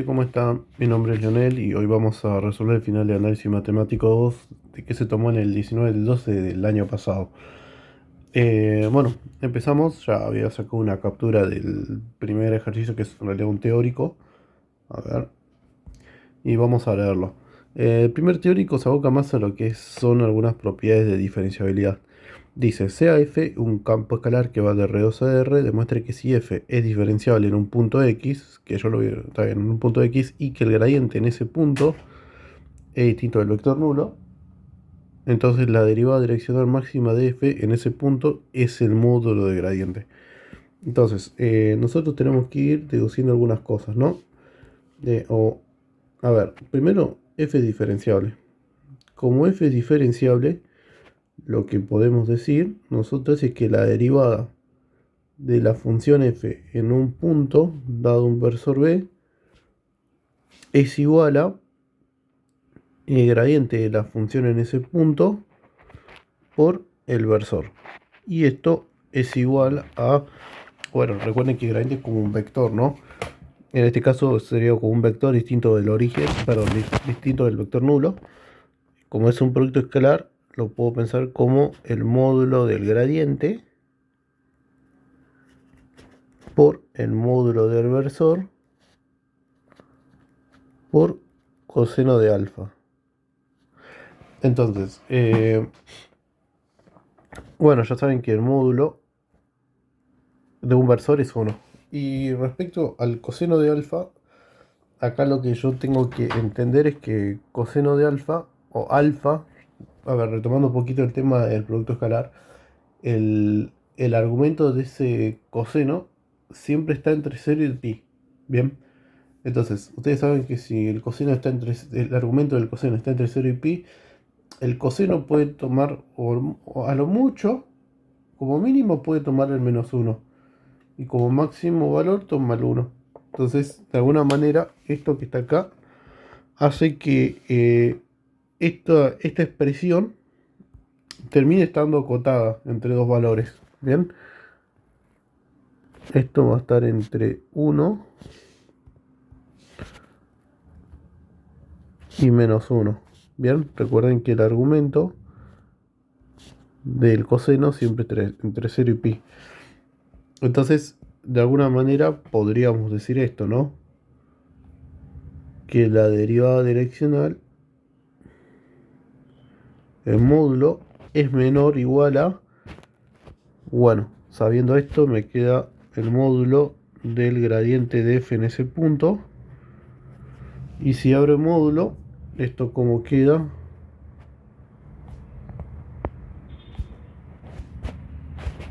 ¿Cómo están? Mi nombre es Leonel y hoy vamos a resolver el final de análisis matemático 2 que se tomó en el 19 del 12 del año pasado. Bueno, empezamos, ya había sacado una captura del primer ejercicio que es en realidad un teórico. A ver, y vamos a leerlo. El primer teórico se aboca más a lo que son algunas propiedades de diferenciabilidad. Dice, sea f un campo escalar que va de R2 a R, demuestre que si f es diferenciable en un punto X, que yo lo voy a en un punto X, y que el gradiente en ese punto es distinto del vector nulo, entonces la derivada direccional máxima de f en ese punto es el módulo de gradiente. Entonces, nosotros tenemos que ir deduciendo algunas cosas, ¿no? A ver, primero, f es diferenciable. Como f es diferenciable, lo que podemos decir nosotros es que la derivada de la función f en un punto, dado un versor b, es igual a el gradiente de la función en ese punto por el versor. Y esto es igual a, bueno, recuerden que el gradiente es como un vector, ¿no? En este caso sería como un vector distinto del origen, perdón, distinto del vector nulo. Como es un producto escalar, lo puedo pensar como el módulo del gradiente por el módulo del versor por coseno de alfa. Entonces, bueno, ya saben que el módulo de un versor es 1. Y respecto al coseno de alfa, acá lo que yo tengo que entender es que coseno de alfa o alfa, a ver, retomando un poquito el tema del producto escalar, el argumento de ese coseno siempre está entre 0 y pi. Bien, entonces, ustedes saben que si el coseno está entre, el argumento del coseno está entre 0 y pi, el coseno puede tomar, o a lo mucho, como mínimo puede tomar el -1. Y como máximo valor toma el 1. Entonces, de alguna manera, esto que está acá hace que esta expresión termine estando acotada entre dos valores. Bien, esto va a estar entre 1 y -1. Bien, recuerden que el argumento del coseno siempre entre 0 y pi. Entonces, de alguna manera podríamos decir esto, ¿no? Que la derivada direccional, el módulo, es menor o igual a, bueno, sabiendo esto me queda el módulo del gradiente de f en ese punto. Y si abro el módulo, esto como queda,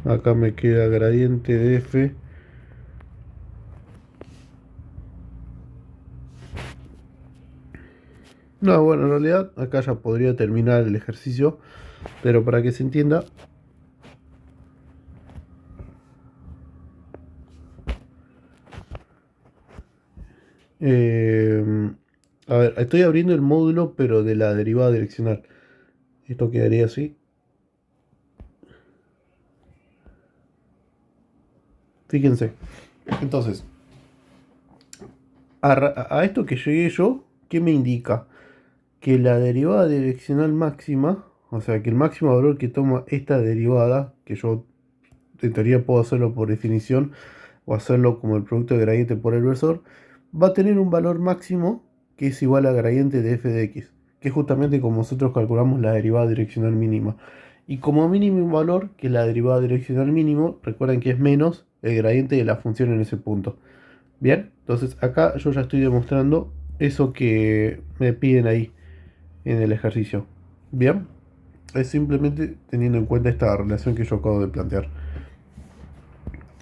acá me queda gradiente de f. No, bueno, en realidad acá ya podría terminar el ejercicio, pero para que se entienda, eh, a ver, estoy abriendo el módulo, pero de la derivada direccional. Esto quedaría así. Fíjense. Entonces, a esto que llegué yo, ¿qué me indica? Que la derivada direccional máxima, o sea, que el máximo valor que toma esta derivada, que yo en teoría puedo hacerlo por definición o hacerlo como el producto de gradiente por el versor, va a tener un valor máximo que es igual a gradiente de f de x, que es justamente como nosotros calculamos la derivada direccional mínima. Y como mínimo un valor, que la derivada direccional mínimo, recuerden que es menos el gradiente de la función en ese punto. Bien, entonces acá yo ya estoy demostrando eso que me piden ahí en el ejercicio. Bien, es simplemente teniendo en cuenta esta relación que yo acabo de plantear.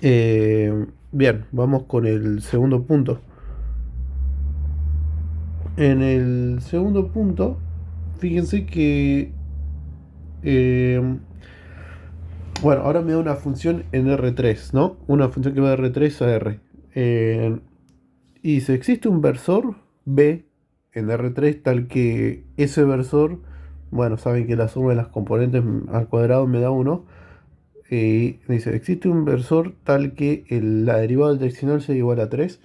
Bien, vamos con el segundo punto. En el segundo punto, fíjense que, eh, bueno, ahora me da una función en R3, ¿no? Una función que va de R3 a R. Y si existe un versor B en R3 tal que ese versor, bueno, saben que la suma de las componentes al cuadrado me da 1. Dice, existe un versor tal que la derivada direccional sea igual a 3.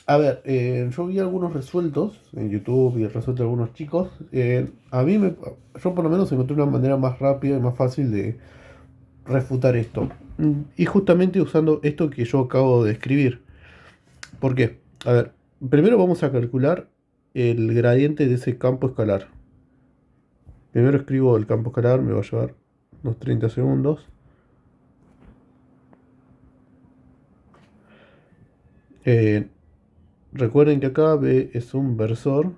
A ver, yo vi algunos resueltos en YouTube y el resuelto de algunos chicos. Yo por lo menos encontré una manera más rápida y más fácil de refutar esto. Y justamente usando esto que yo acabo de escribir. ¿Por qué? A ver, primero vamos a calcular el gradiente de ese campo escalar. Primero escribo el campo escalar, me va a llevar unos 30 segundos. Eh, Recuerden que acá B es un versor.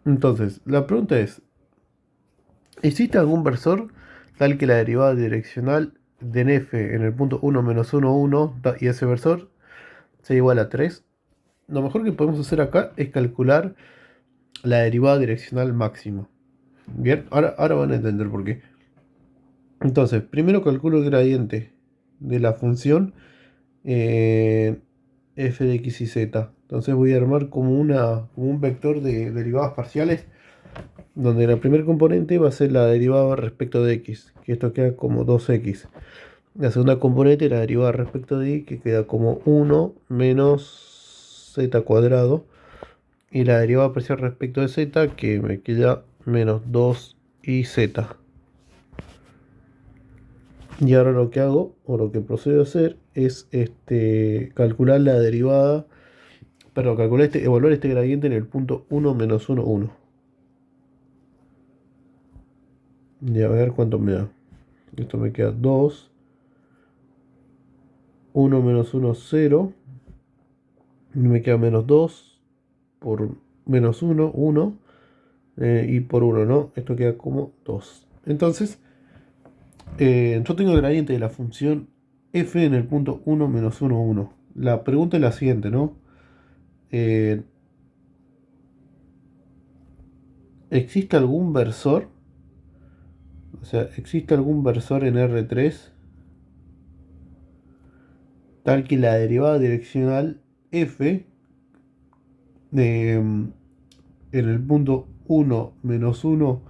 Entonces, la pregunta es, ¿existe algún versor tal que la derivada direccional de f en el punto 1 menos 1, 1 y ese versor sea igual a 3? Lo mejor que podemos hacer acá es calcular la derivada direccional máxima. Bien, ahora van a entender por qué. Entonces, primero calculo el gradiente de la función f de x y z. Entonces voy a armar como un vector de derivadas parciales, donde la primer componente va a ser la derivada respecto de x, que esto queda como 2x. La segunda componente, la derivada respecto de y, que queda como 1 menos z cuadrado. Y la derivada parcial respecto de z, que me queda menos 2 y z. Y ahora lo que hago, o lo que procedo a hacer, es calcular la derivada, perdón, evaluar este gradiente en el punto 1 menos 1, 1. Y a ver cuánto me da. Esto me queda 2, 1 menos 1, 0. Y me queda menos 2 por menos 1, 1. Y por 1, ¿no? Esto queda como 2. Entonces, yo tengo el gradiente de la función f en el punto 1 menos 1, 1. La pregunta es la siguiente, ¿no? Eh, ¿Existe algún versor? O sea, ¿existe algún versor en R3 tal que la derivada direccional f en el punto 1 menos 1,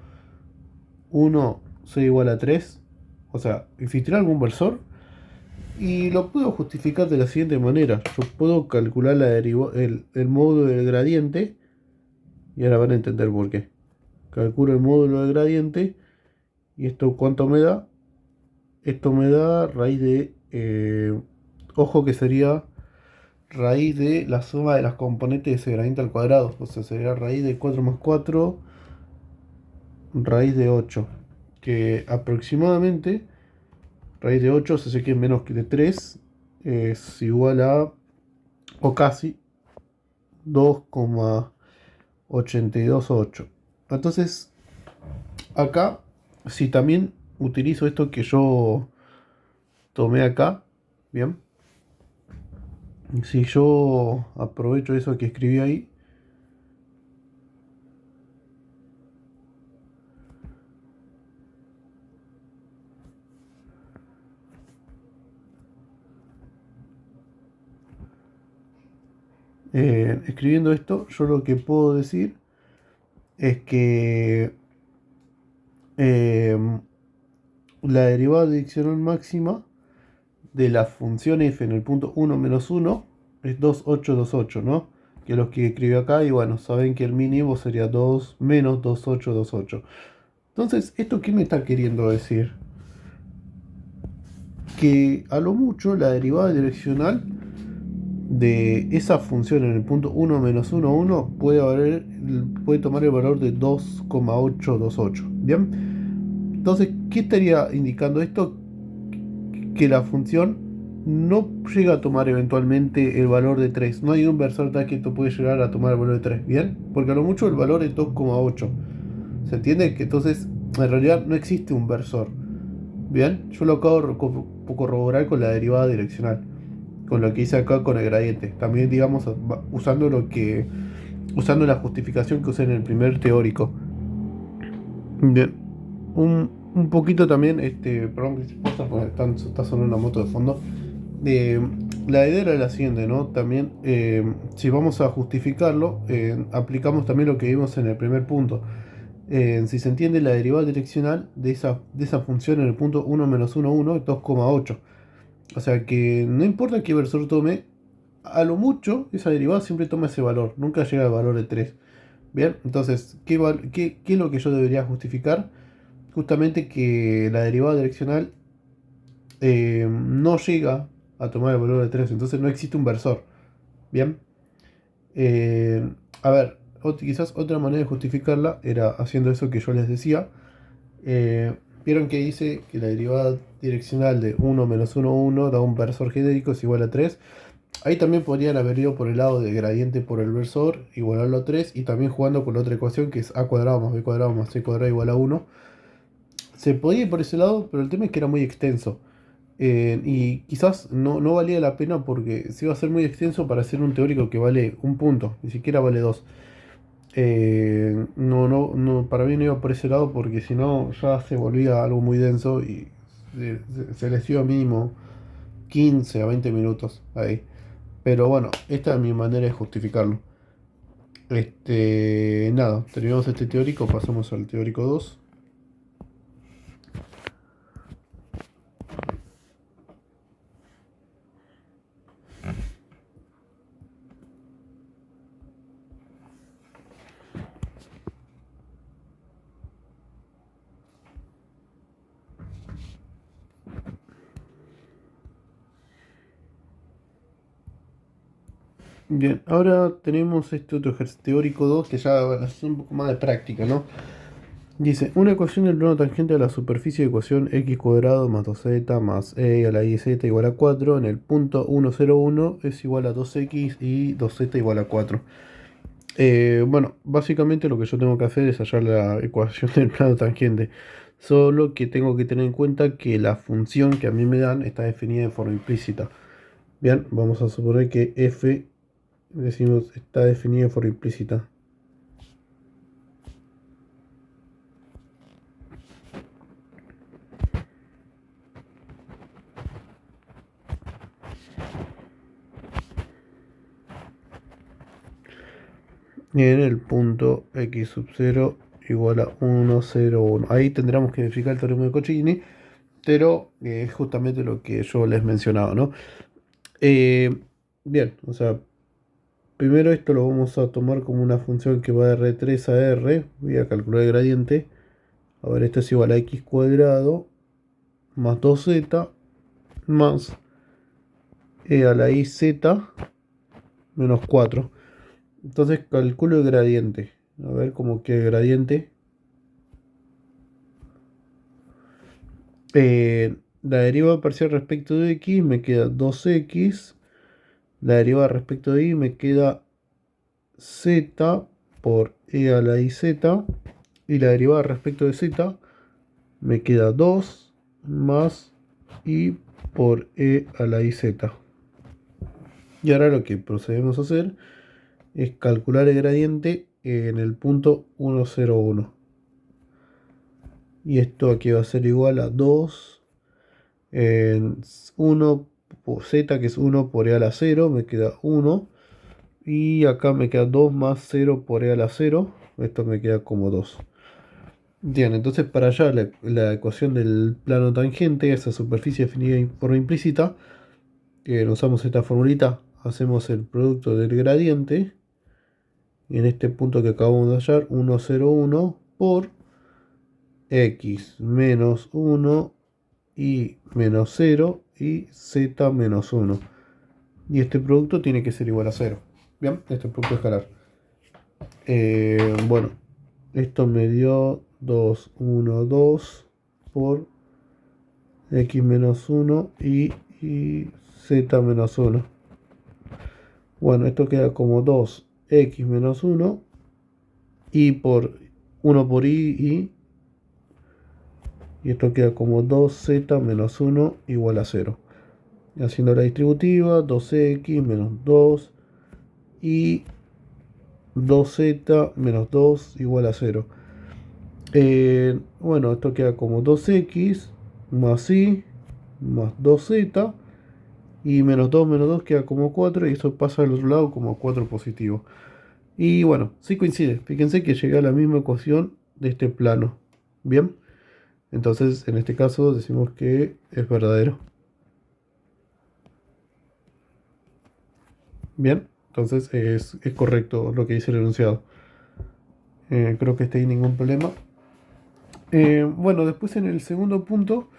1 sea igual a 3? O sea, ¿existirá algún versor? Y lo puedo justificar de la siguiente manera. Yo puedo calcular el módulo del gradiente. Y ahora van a entender por qué. Calculo el módulo del gradiente. ¿Y esto cuánto me da? Esto me da raíz de... ojo que sería raíz de la suma de las componentes de ese gradiente al cuadrado. O sea, sería raíz de 4 más 4, raíz de 8. Que aproximadamente, raíz de 8 se sé que es menos que de 3. Es igual a, o casi, 2,828. Entonces, acá, si también utilizo esto que yo tomé acá, bien, si yo aprovecho eso que escribí ahí, escribiendo esto, yo lo que puedo decir es que la derivada direccional máxima de la función f en el punto 1 menos 1 es 2828, ¿no? Que es lo que escribí acá, y bueno, saben que el mínimo sería 2 menos 2828. Entonces, ¿esto qué me está queriendo decir? Que a lo mucho la derivada direccional de esa función en el punto 1 menos 1, 1 puede tomar el valor de 2,828. ¿Bien? Entonces, ¿qué estaría indicando esto? Que la función no llega a tomar eventualmente el valor de 3. No hay un versor tal que esto puede llegar a tomar el valor de 3. ¿Bien? Porque a lo mucho el valor es 2,8. ¿Se entiende? Que entonces en realidad no existe un versor. Bien, yo lo acabo de corroborar con la derivada direccional, con lo que hice acá con el gradiente. También, digamos, usando la justificación que usé en el primer teórico. Bien, un poquito también, perdón que se pasa porque está sonando una moto de fondo. Eh, la idea era la siguiente, ¿no? También, si vamos a justificarlo, aplicamos también lo que vimos en el primer punto. Si se entiende la derivada direccional de esa función en el punto 1 menos 1, 1 es 2,8. O sea que no importa qué versor tome, a lo mucho esa derivada siempre toma ese valor, nunca llega al valor de 3. Bien, entonces, ¿qué es lo que yo debería justificar? Justamente que la derivada direccional no llega a tomar el valor de 3, entonces no existe un versor. Bien, eh, a ver, quizás otra manera de justificarla era haciendo eso que yo les decía. Vieron que dice que la derivada direccional de 1 menos 1, 1 da un versor genérico es igual a 3. Ahí también podrían haber ido por el lado de gradiente por el versor, igualarlo a 3, y también jugando con la otra ecuación que es a cuadrado más b cuadrado más c cuadrado igual a 1. Se podía ir por ese lado, pero el tema es que era muy extenso. Y quizás no valía la pena porque se iba a ser muy extenso para ser un teórico que vale un punto, ni siquiera vale dos. No, para mí no iba por ese lado porque si no ya se volvía algo muy denso y se les iba mínimo 15 a 20 minutos ahí. Pero bueno, esta es mi manera de justificarlo. Nada, terminamos este teórico, pasamos al teórico 2. Bien, ahora tenemos este otro ejercicio teórico 2 que ya bueno, es un poco más de práctica, ¿no? Dice, una ecuación del plano tangente a la superficie de ecuación x cuadrado más 2z más e a la y z igual a 4 en el punto 1, 0, 1 es igual a 2x y 2z igual a 4. Bueno, básicamente lo que yo tengo que hacer es hallar la ecuación del plano tangente. Solo que tengo que tener en cuenta que la función que a mí me dan está definida de forma implícita. Bien, vamos a suponer que f, decimos, está definida de forma implícita. En el punto x sub 0 igual a 1, 0, 1. Ahí tendremos que verificar el teorema de Cocchini, pero es justamente lo que yo les mencionaba, ¿no? Bien, o sea, primero esto lo vamos a tomar como una función que va de R3 a R. Voy a calcular el gradiente. A ver, esto es igual a x cuadrado más 2z más e a la y z menos 4. Entonces calculo el gradiente. A ver cómo queda el gradiente. La derivada parcial respecto de x me queda 2x. La derivada respecto de y me queda z por e a la y z. Y la derivada respecto de z me queda 2 más y por e a la y z. Y ahora lo que procedemos a hacer es calcular el gradiente en el punto 1, 0, 1. Y esto aquí va a ser igual a 2 en 1 por z, que es 1 por e a la 0, me queda 1. Y acá me queda 2 más 0 por e a la 0. Esto me queda como 2. Bien, entonces para allá la ecuación del plano tangente, esa superficie definida en forma implícita, que usamos esta formulita, hacemos el producto del gradiente. En este punto que acabamos de hallar, 1, 0, 1 por x menos 1 y menos 0 y z menos 1. Y este producto tiene que ser igual a 0. Bien, este producto escalar. Bueno, esto me dio 2, 1, 2 por x menos 1 y z menos 1. Bueno, esto queda como 2x menos 1 y por 1 por y esto queda como 2z menos 1 igual a 0. Haciendo la distributiva, 2x menos 2 y 2z menos 2 igual a 0. Bueno, esto queda como 2x más y más 2z y menos 2 queda como 4 y eso pasa al otro lado como 4 positivo. Y bueno, sí coincide. Fíjense que llegué a la misma ecuación de este plano. Bien, entonces en este caso decimos que es verdadero. Bien, entonces es correcto lo que dice el enunciado. Creo que está ahí ningún problema. Bueno, después en el segundo punto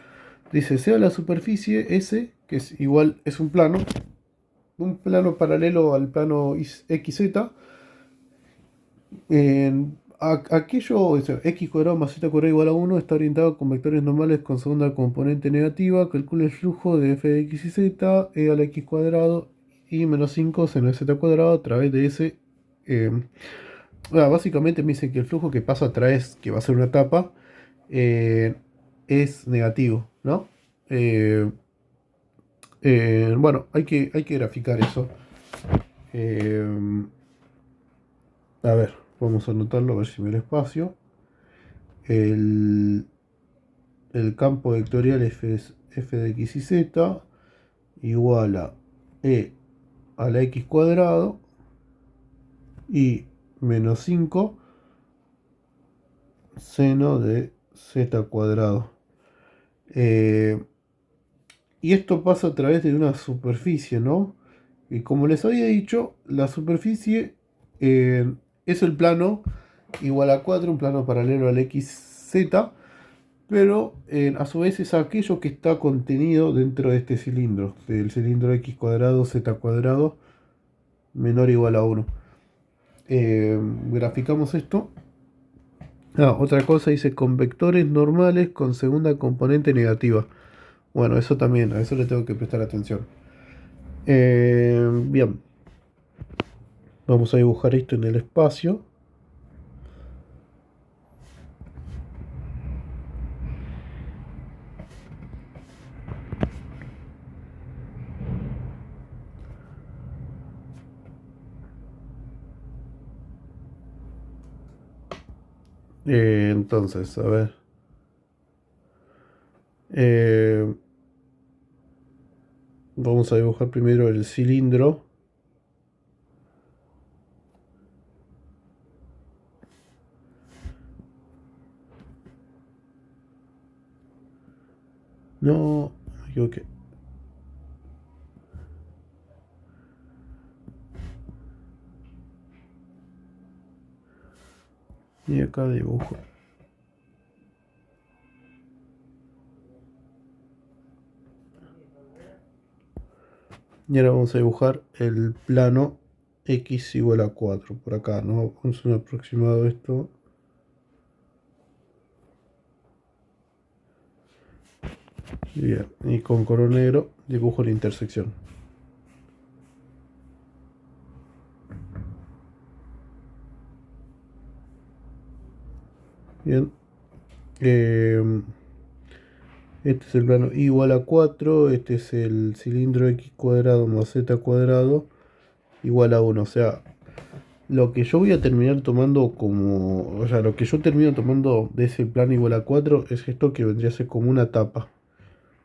dice, sea la superficie S, que es igual, es un plano paralelo al plano XZ, aquello, x cuadrado más z cuadrado igual a 1 está orientado con vectores normales con segunda componente negativa, calcula el flujo de f de x y z, e a la x cuadrado y menos 5 seno de z cuadrado a través de ese. eh, Básicamente me dice que el flujo que pasa a través, que va a ser una etapa, eh, es negativo, ¿no? Eh, bueno, hay que graficar eso. Eh, a ver, vamos a anotarlo, a ver si me lo espacio. El, el campo vectorial f de x y z igual a e a la x cuadrado y menos 5 seno de z cuadrado. Y esto pasa a través de una superficie, ¿no? Y como les había dicho, la superficie es el plano igual a 4, un plano paralelo al XZ, pero a su vez es aquello que está contenido dentro de este cilindro, del cilindro x cuadrado, z cuadrado, menor o igual a 1. Graficamos esto. Otra cosa dice con vectores normales con segunda componente negativa. Bueno, eso también, a eso le tengo que prestar atención. Bien, vamos a dibujar esto en el espacio. Entonces, a ver. Eh, Vamos a dibujar primero el cilindro. No, me equivoqué. Y acá dibujo. Y ahora vamos a dibujar el plano x igual a 4. Por acá, ¿no? Vamos a hacer un aproximado de esto. Bien, y con color negro dibujo la intersección. Bien. Este es el plano y igual a 4. Este es el cilindro x cuadrado más z cuadrado igual a 1. O sea, lo que yo voy a terminar tomando como... O sea, lo que yo termino tomando de ese plano igual a 4 es esto que vendría a ser como una tapa.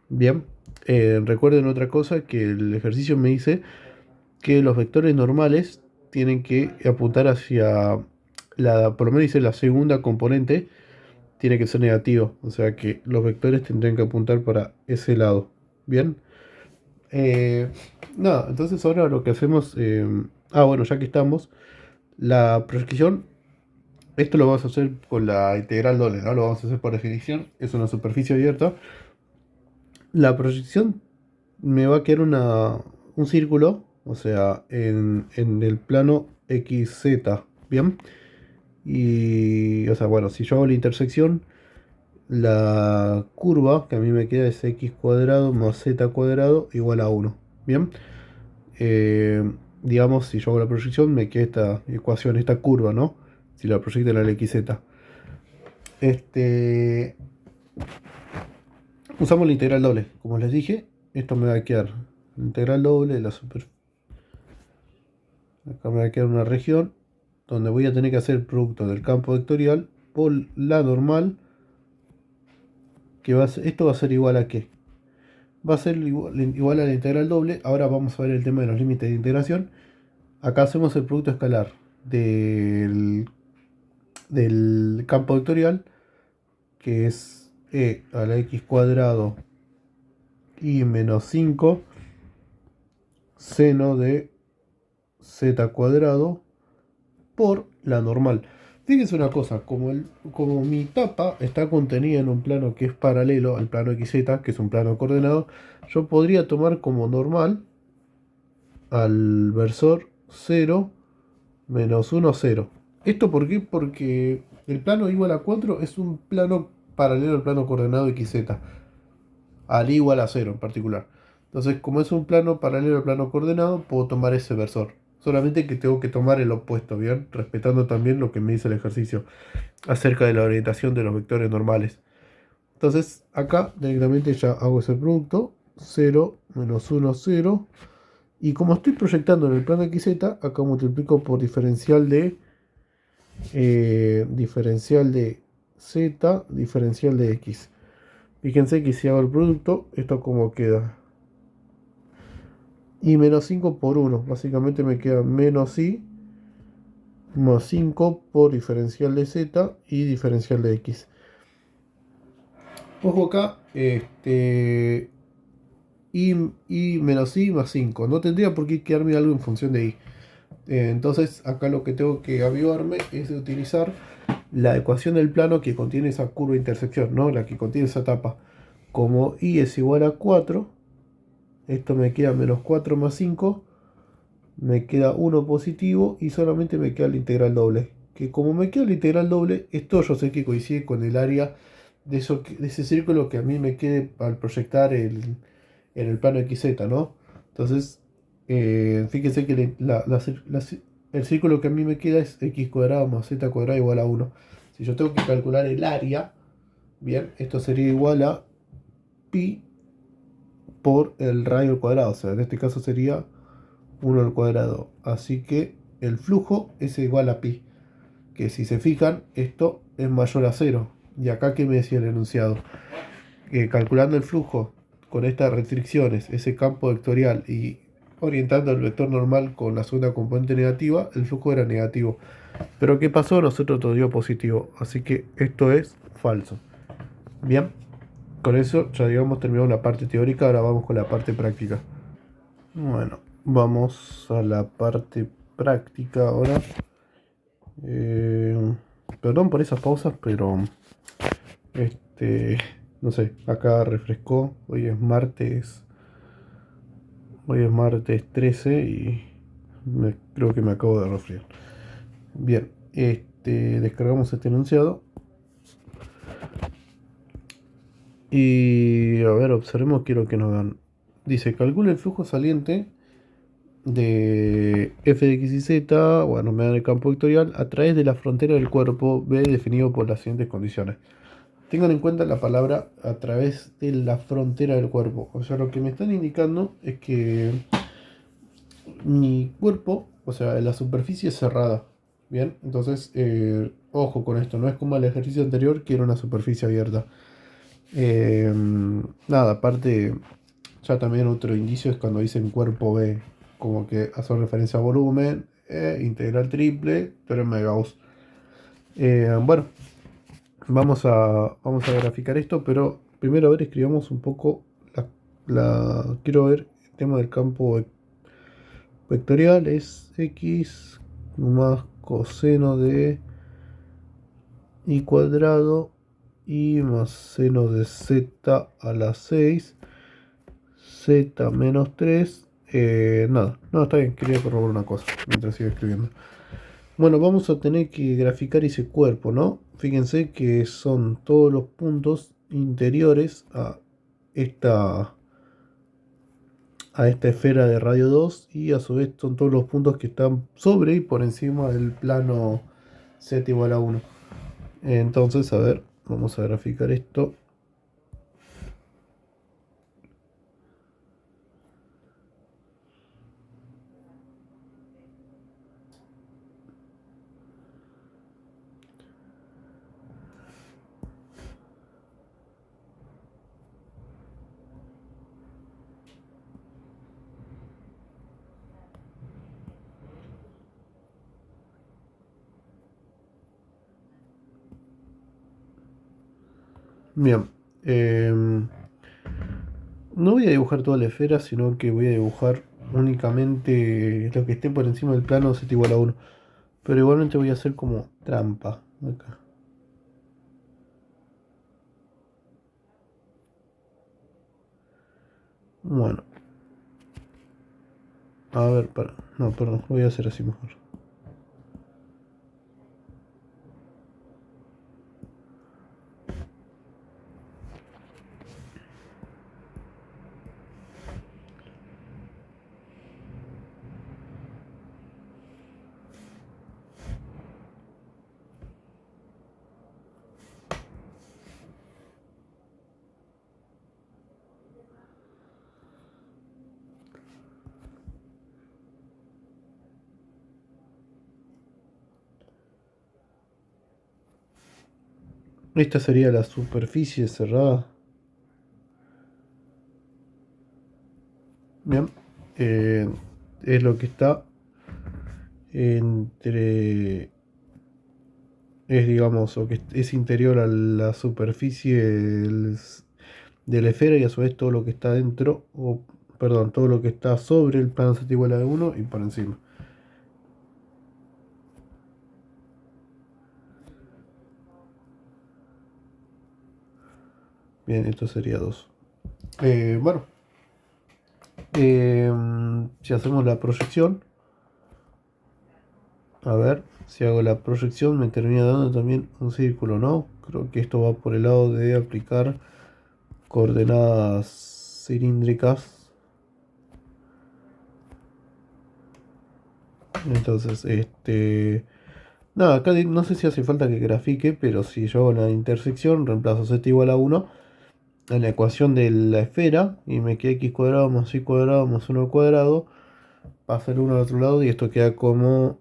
Bien. Recuerden otra cosa, que el ejercicio me dice que los vectores normales tienen que apuntar hacia por lo menos dice la segunda componente tiene que ser negativo, o sea que los vectores tendrían que apuntar para ese lado. Bien. Eh, Nada, entonces ahora lo que hacemos, bueno, ya que estamos, la proyección, esto lo vamos a hacer con la integral doble, ¿no? Lo vamos a hacer por definición, es una superficie abierta. La proyección me va a quedar un círculo, o sea, en el plano XZ, ¿bien? Y, o sea, bueno, si yo hago la intersección, la curva que a mí me queda es x cuadrado más z cuadrado igual a 1, ¿bien? Digamos, si yo hago la proyección, me queda esta ecuación, esta curva, ¿no? Si la proyecto en la XZ. Usamos la integral doble, como les dije, esto me va a quedar la integral doble de la superficie. Acá me va a quedar una región donde voy a tener que hacer el producto del campo vectorial por la normal, que esto va a ser igual a ¿qué? Va a ser igual a la integral doble. Ahora vamos a ver el tema de los límites de integración. Acá hacemos el producto escalar del campo vectorial, que es e a la x cuadrado y menos 5 seno de z cuadrado por la normal. Fíjense una cosa, como mi tapa está contenida en un plano que es paralelo al plano XZ, que es un plano coordenado, yo podría tomar como normal al versor 0, menos 1, 0. ¿Esto por qué? Porque el plano igual a 4 es un plano paralelo al plano coordenado XZ, al igual a 0 en particular. Entonces, como es un plano paralelo al plano coordenado, puedo tomar ese versor. Solamente que tengo que tomar el opuesto, ¿bien? Respetando también lo que me dice el ejercicio acerca de la orientación de los vectores normales. Entonces, acá directamente ya hago ese producto. 0, menos 1, 0. Y como estoy proyectando en el plano XZ, acá multiplico por diferencial de Z, diferencial de X. Fíjense que si hago el producto, esto como queda. Y menos 5 por 1. Básicamente me queda menos I más 5 por diferencial de Z y diferencial de X. Ojo acá, I menos I más 5. No tendría por qué quedarme algo en función de I. Entonces acá lo que tengo que avivarme es de utilizar la ecuación del plano que contiene esa curva de intersección, ¿no? La que contiene esa tapa. Como I es igual a 4, esto me queda menos 4 más 5, me queda 1 positivo y solamente me queda la integral doble. Que como me queda la integral doble, esto yo sé que coincide con el área de ese círculo que a mí me quede al proyectar en el plano XZ, ¿no? Entonces, fíjense que el círculo que a mí me queda es x cuadrado más z cuadrado igual a 1. Si yo tengo que calcular el área, bien, esto sería igual a pi por el radio al cuadrado. O sea, en este caso sería 1 al cuadrado. Así que el flujo es igual a pi. Que si se fijan, esto es mayor a 0. Y acá, ¿qué me decía el enunciado? Que calculando el flujo con estas restricciones, ese campo vectorial y orientando el vector normal con la segunda componente negativa, el flujo era negativo. Pero ¿qué pasó? Nosotros nos dio positivo. Así que esto es falso. Bien, con eso ya digamos terminamos la parte teórica, ahora vamos con la parte práctica. Bueno, vamos a la parte práctica ahora. Perdón por esas pausas, pero no sé, acá refrescó. Hoy es martes 13 y creo que me acabo de resfriar. Bien, descargamos este enunciado y a ver, observemos qué es lo que nos dan. Dice, calcula el flujo saliente de f de x y z, bueno, me dan el campo vectorial, a través de la frontera del cuerpo B definido por las siguientes condiciones. Tengan en cuenta la palabra a través de la frontera del cuerpo. O sea, lo que me están indicando es que mi cuerpo, o sea, la superficie es cerrada. Bien, entonces, ojo con esto, no es como el ejercicio anterior que era una superficie abierta. Nada, aparte, ya también otro indicio es cuando dicen cuerpo B, como que hace referencia a volumen, integral triple, teorema de Gauss. Bueno, vamos a graficar esto, pero primero a ver, escribamos un poco quiero ver el tema del campo vectorial, es x más coseno de y cuadrado y más seno de z a la 6 z menos 3. Nada, no, está bien, quería corroborar una cosa mientras sigo escribiendo. Bueno, vamos a tener que graficar ese cuerpo, ¿no? Fíjense que son todos los puntos interiores esta, a esta esfera de radio 2 y a su vez son todos los puntos que están sobre y por encima del plano z igual a 1. Entonces, a ver, vamos a graficar esto. Bien. No voy a dibujar toda la esfera, sino que voy a dibujar únicamente lo que esté por encima del plano z igual a 1. Pero igualmente voy a hacer como trampa acá. Bueno, a ver, para. No, perdón, voy a hacer así mejor. Esta sería la superficie cerrada. Bien. Eh, es lo que está entre. Es, digamos, o que es interior a la superficie de la esfera y a su vez todo lo que está dentro, o perdón, todo lo que está sobre el plano z igual a 1 y por encima. Bien, esto sería 2. Bueno, si hacemos la proyección, a ver, si hago la proyección me termina dando también un círculo, ¿no? Creo que esto va por el lado de aplicar coordenadas cilíndricas. Entonces, nada, acá no sé si hace falta que grafique, pero si yo hago la intersección, reemplazo z igual a 1 en la ecuación de la esfera y me queda x cuadrado más y cuadrado más 1 al cuadrado, pasa el 1 al otro lado y esto queda como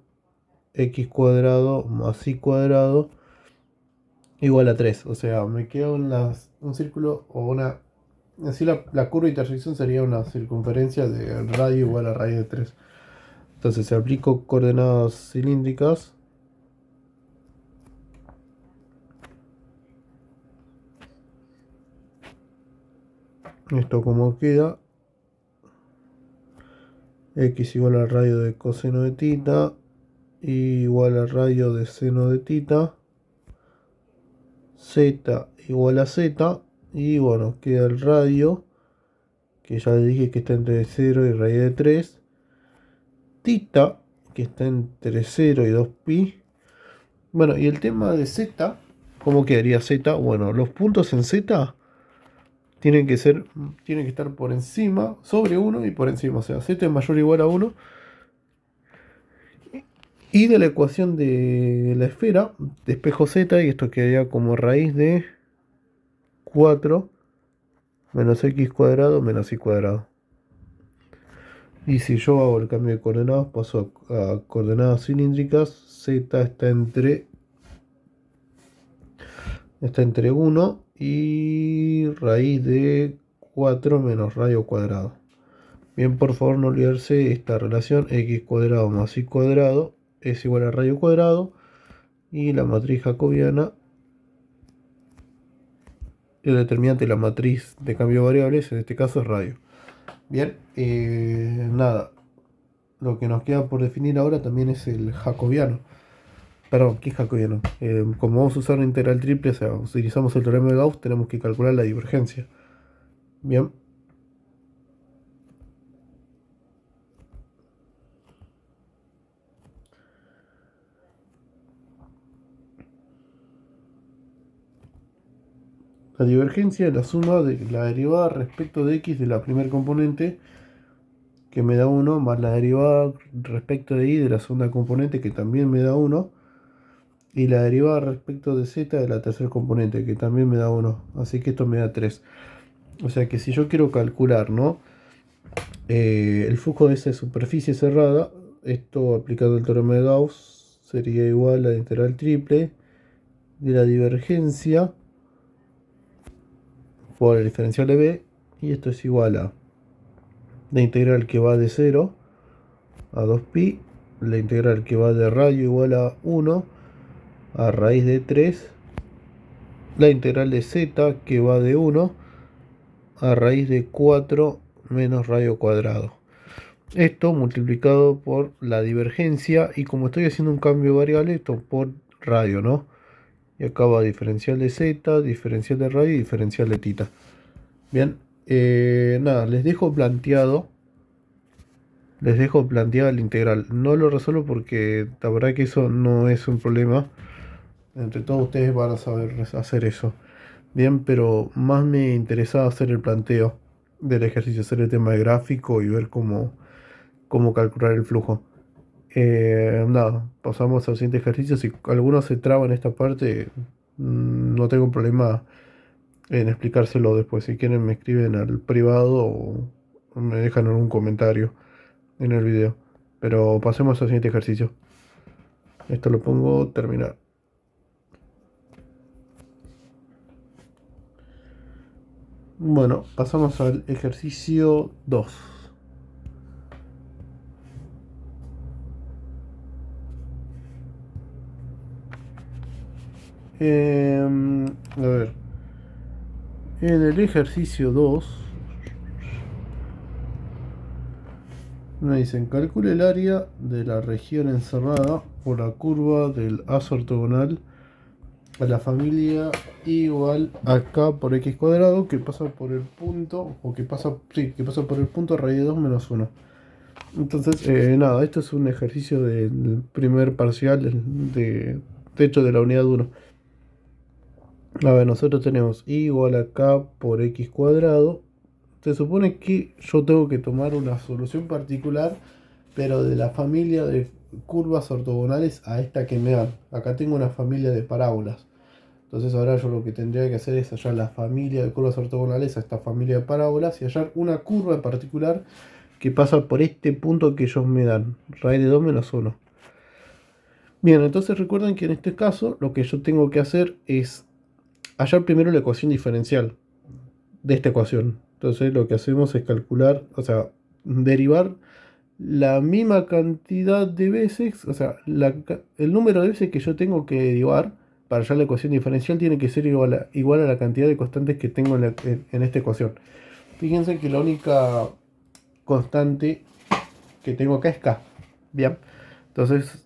x cuadrado más y cuadrado igual a 3. O sea, me queda un círculo o una. Así la curva de intersección sería una circunferencia de radio igual a raíz de 3. Entonces, si aplico coordenadas cilíndricas, esto como queda, x igual al radio de coseno de tita igual al radio de seno de tita, z igual a z, y bueno, queda el radio, que ya le dije que está entre 0 y raíz de 3, tita, que está entre 0 y 2pi. Bueno, y el tema de z, ¿cómo quedaría z? Bueno, los puntos en z tienen que estar por encima, sobre 1 y por encima, o sea, z es mayor o igual a 1. Y de la ecuación de la esfera, despejo z, y esto quedaría como raíz de 4 menos x cuadrado menos y cuadrado. Y si yo hago el cambio de coordenadas, paso a coordenadas cilíndricas, z está entre 1 y raíz de 4 menos radio cuadrado. Bien, por favor no olvidarse esta relación, x cuadrado más y cuadrado es igual a radio cuadrado, y la matriz jacobiana, el determinante de la matriz de cambio de variables, en este caso es radio. Bien, nada, lo que nos queda por definir ahora también es el jacobiano. Perdón, ¿qué es jacobiano? Como vamos a usar una integral triple, o sea, utilizamos el teorema de Gauss, tenemos que calcular la divergencia. Bien. La divergencia es la suma de la derivada respecto de x de la primer componente, que me da 1, más la derivada respecto de y de la segunda componente, que también me da 1, y la derivada respecto de z de la tercera componente, que también me da 1. Así que esto me da 3. O sea que si yo quiero calcular, ¿no? El flujo de esa superficie cerrada, esto aplicando el teorema de Gauss, sería igual a la integral triple de la divergencia por el diferencial de b, y esto es igual a la integral que va de 0 a 2pi, la integral que va de radio igual a 1 a raíz de 3 la integral de z que va de 1 a raíz de 4 menos radio cuadrado. Esto multiplicado por la divergencia y como estoy haciendo un cambio de variable, esto por radio, ¿no? Y acá va diferencial de z, diferencial de radio y diferencial de tita. Bien, nada, les dejo planteado la integral. No lo resuelvo porque la verdad que eso no es un problema. Entre todos ustedes van a saber hacer eso. Bien, pero más me interesaba hacer el planteo del ejercicio, hacer el tema de gráfico y ver cómo calcular el flujo. Nada, pasamos al siguiente ejercicio. Si alguno se traba en esta parte, no tengo problema en explicárselo después. Si quieren me escriben al privado o me dejan algún comentario en el video. Pero pasemos al siguiente ejercicio. Esto lo pongo terminar. Bueno, pasamos al ejercicio 2. A ver, en el ejercicio 2 me dicen calcule el área de la región encerrada por la curva del haz ortogonal a la familia igual a k por x cuadrado que pasa por el punto, o que pasa por el punto a raíz de 2 menos 1. Entonces, nada, esto es un ejercicio del primer parcial de hecho de la unidad 1. A ver, nosotros tenemos y igual a k por x cuadrado. Se supone que yo tengo que tomar una solución particular, pero de la familia de curvas ortogonales a esta que me dan. Acá tengo una familia de parábolas. Entonces ahora yo lo que tendría que hacer es hallar la familia de curvas ortogonales a esta familia de parábolas y hallar una curva en particular que pasa por este punto que ellos me dan, raíz de 2 menos 1. Bien, entonces recuerden que en este caso lo que yo tengo que hacer es hallar primero la ecuación diferencial de esta ecuación. Entonces lo que hacemos es calcular, o sea, derivar la misma cantidad de veces, o sea, el número de veces que yo tengo que derivar para hallar la ecuación diferencial tiene que ser igual a la cantidad de constantes que tengo en esta ecuación. Fíjense que la única constante que tengo acá es k. Bien, entonces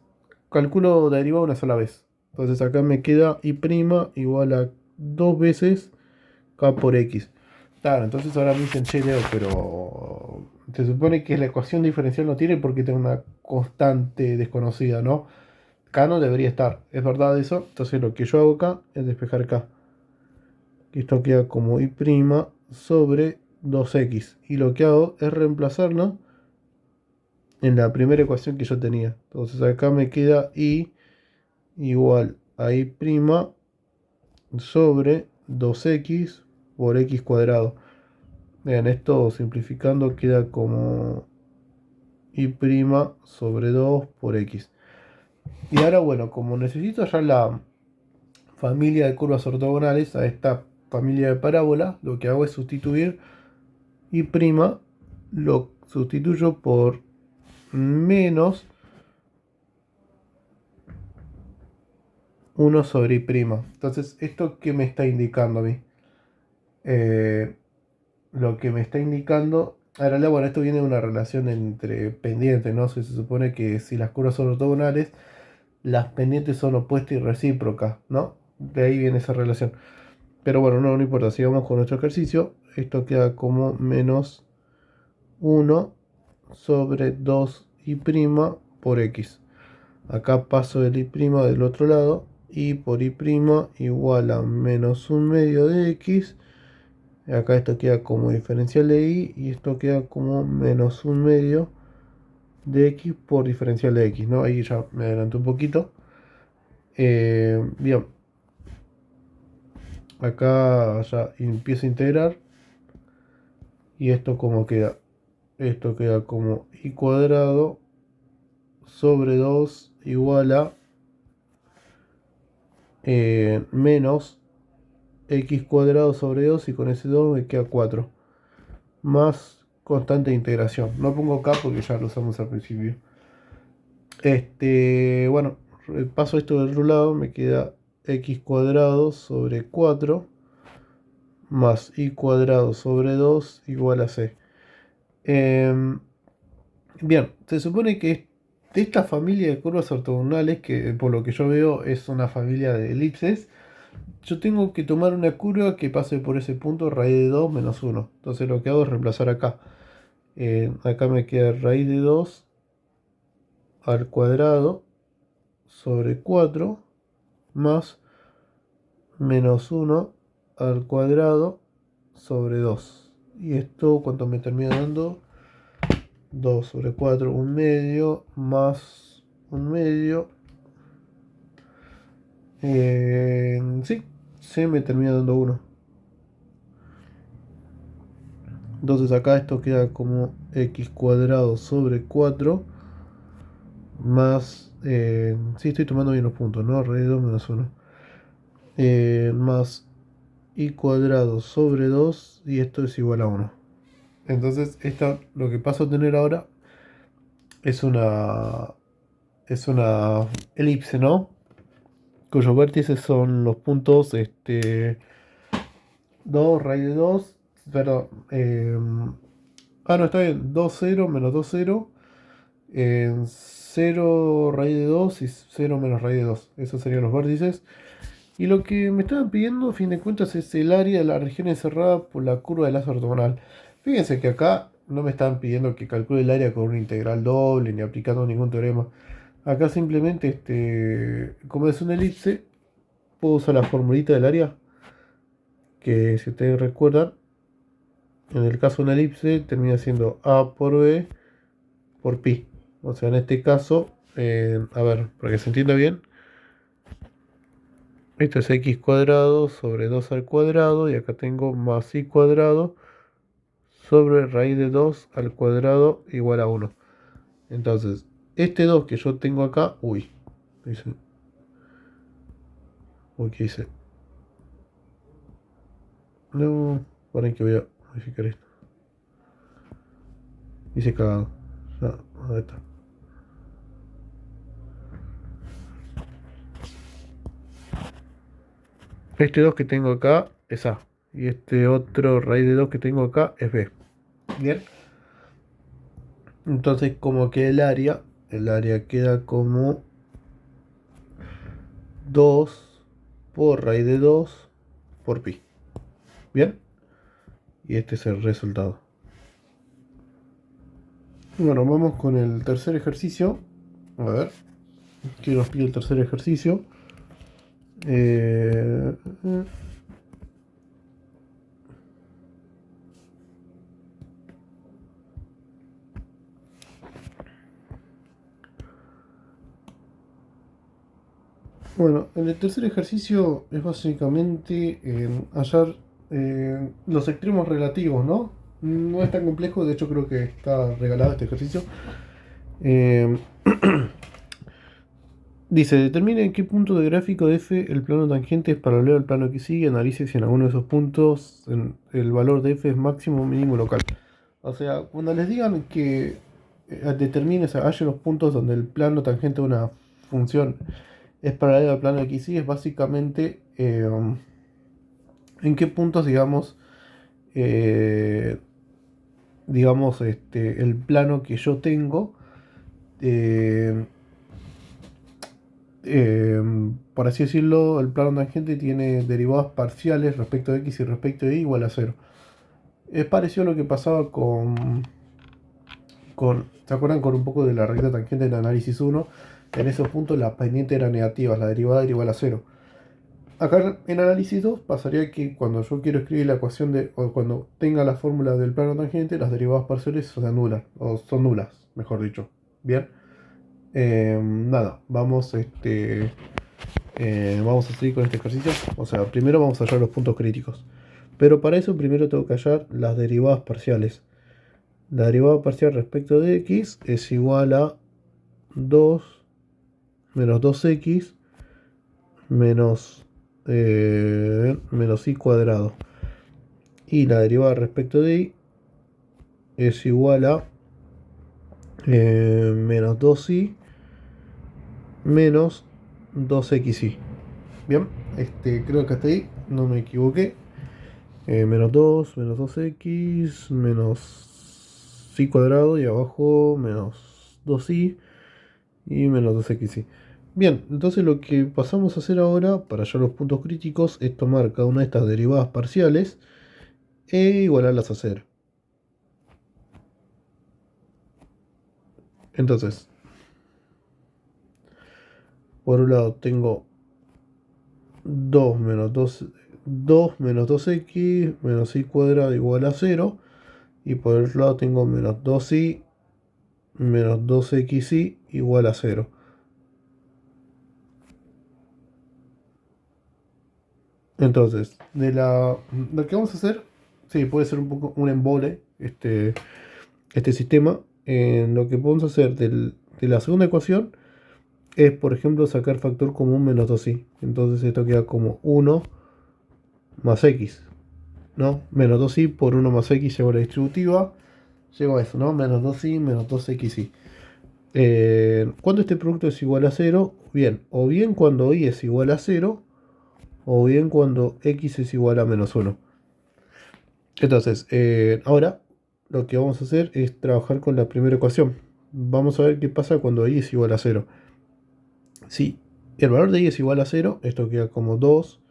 calculo derivada una sola vez. Entonces acá me queda y' igual a 2 veces k por x. Claro, entonces ahora me dicen, che, Leo, pero se supone que la ecuación diferencial no tiene por qué tener una constante desconocida, ¿no? K no debería estar, ¿es verdad eso? Entonces lo que yo hago acá es despejar K. Esto queda como y' sobre 2x. Y lo que hago es reemplazarlo en la primera ecuación que yo tenía. Entonces acá me queda y igual a y' sobre 2x por x cuadrado. Vean, esto simplificando queda como y' sobre 2 por x. Y ahora, bueno, como necesito hallar la familia de curvas ortogonales a esta familia de parábolas, lo que hago es sustituir y' lo sustituyo por menos 1 sobre y'. Entonces, ¿esto qué me está indicando a mí? Lo que me está indicando, ahora bueno, esto viene de una relación entre pendientes, ¿no? Se supone que si las curvas son ortogonales, las pendientes son opuestas y recíprocas, ¿no? De ahí viene esa relación. Pero bueno, no importa, sigamos con nuestro ejercicio. Esto queda como menos 1 sobre 2 y' por x. Acá paso el y' del otro lado y por y' igual a menos 1 medio de x. Acá esto queda como diferencial de y esto queda como menos 1 medio de x por diferencial de x, ¿no? Ahí ya me adelanté un poquito. Bien, acá ya empiezo a integrar y esto como queda, esto queda como y cuadrado sobre 2 igual a menos x cuadrado sobre 2 y con ese 2 me queda 4 más constante de integración. No pongo acá porque ya lo usamos al principio. Bueno, paso esto del otro lado, me queda x cuadrado sobre 4 más y cuadrado sobre 2 igual a c. Bien, se supone que de esta familia de curvas ortogonales, que por lo que yo veo es una familia de elipses, yo tengo que tomar una curva que pase por ese punto raíz de 2 menos 1. Entonces lo que hago es reemplazar acá. Acá me queda raíz de 2 al cuadrado sobre 4 más menos 1 al cuadrado sobre 2. Y esto, ¿cuánto me termina dando? 2 sobre 4, un medio, más un medio. Sí, C me termina dando 1. Entonces acá esto queda como x cuadrado sobre 4 más... sí, estoy tomando bien los puntos, ¿no? Raíz de 2 menos 1. Más y cuadrado sobre 2 y esto es igual a 1. Entonces lo que paso a tener ahora es una elipse, ¿no? Cuyos vértices son los puntos 2 raíz de 2, perdón, no, está bien, 2 0 menos 2 0, 0 raíz de 2 y 0 menos raíz de 2. Esos serían los vértices. Y lo que me estaban pidiendo, a fin de cuentas, es el área de la región encerrada por la curva de lazo ortogonal. Fíjense que acá no me están pidiendo que calcule el área con una integral doble ni aplicando ningún teorema. Acá simplemente, como es una elipse, puedo usar la formulita del área, que si ustedes recuerdan, en el caso de una elipse termina siendo A por B por pi. O sea, en este caso, a ver, para que se entienda bien, esto es x cuadrado sobre 2 al cuadrado y acá tengo más y cuadrado sobre raíz de 2 al cuadrado igual a 1. Entonces, este 2 que yo tengo acá, ¿qué hice? No, para que voy a modificar esto. Hice cagado. Ahí está. Este 2 que tengo acá es A. Y este otro raíz de 2 que tengo acá es B. Bien. Entonces, como que el área queda como 2 por raíz de 2 por pi. Bien. Y este es el resultado. Bueno, vamos con el tercer ejercicio. A ver, ¿qué nos pide el tercer ejercicio? Bueno, en el tercer ejercicio es básicamente hallar los extremos relativos, ¿no? No es tan complejo, de hecho creo que está regalado este ejercicio. Dice, determine en qué punto de gráfico de f el plano tangente es paralelo al plano que sigue, analice si en alguno de esos puntos el valor de f es máximo o mínimo local. O sea, cuando les digan que determine, o sea, haya los puntos donde el plano tangente de una función es paralelo al plano que sigue, es básicamente en qué puntos, el plano que yo tengo, eh, por así decirlo, el plano tangente tiene derivadas parciales respecto de x y respecto de y igual a 0. Es parecido a lo que pasaba ¿se acuerdan? Con un poco de la recta tangente en análisis 1. En esos puntos las pendientes eran negativas, la derivada era igual a 0. Acá en análisis 2 pasaría que cuando yo quiero escribir la ecuación o cuando tenga la fórmula del plano tangente, las derivadas parciales se anulan, o son nulas, mejor dicho. Bien. Nada, vamos a seguir con este ejercicio. O sea, primero vamos a hallar los puntos críticos. Pero para eso primero tengo que hallar las derivadas parciales. La derivada parcial respecto de x es igual a 2 menos 2x menos y cuadrado. Y la derivada respecto de y es igual a menos 2y menos 2xy. Bien, creo que hasta ahí no me equivoqué. Menos 2 menos 2x, menos y cuadrado y abajo menos 2y y menos 2xy. Bien, entonces lo que pasamos a hacer ahora para hallar los puntos críticos es tomar cada una de estas derivadas parciales e igualarlas a cero. Entonces, por un lado tengo 2 menos 2, 2 menos 2x menos y cuadrado igual a 0. Y por el otro lado tengo menos 2y menos 2xy igual a 0. Entonces, lo que vamos a hacer, sí, puede ser un poco un embole este sistema. Lo que podemos hacer de la segunda ecuación es, por ejemplo, sacar factor común menos 2y. Entonces esto queda como 1 más x, ¿no? Menos 2y por 1 más x llevo la distributiva, llego a eso, ¿no? Menos 2y menos 2xy. Cuando este producto es igual a 0, bien, o bien cuando y es igual a 0, o bien cuando x es igual a menos 1. Entonces, ahora lo que vamos a hacer es trabajar con la primera ecuación. Vamos a ver qué pasa cuando y es igual a 0. Si el valor de y es igual a 0, esto queda como 2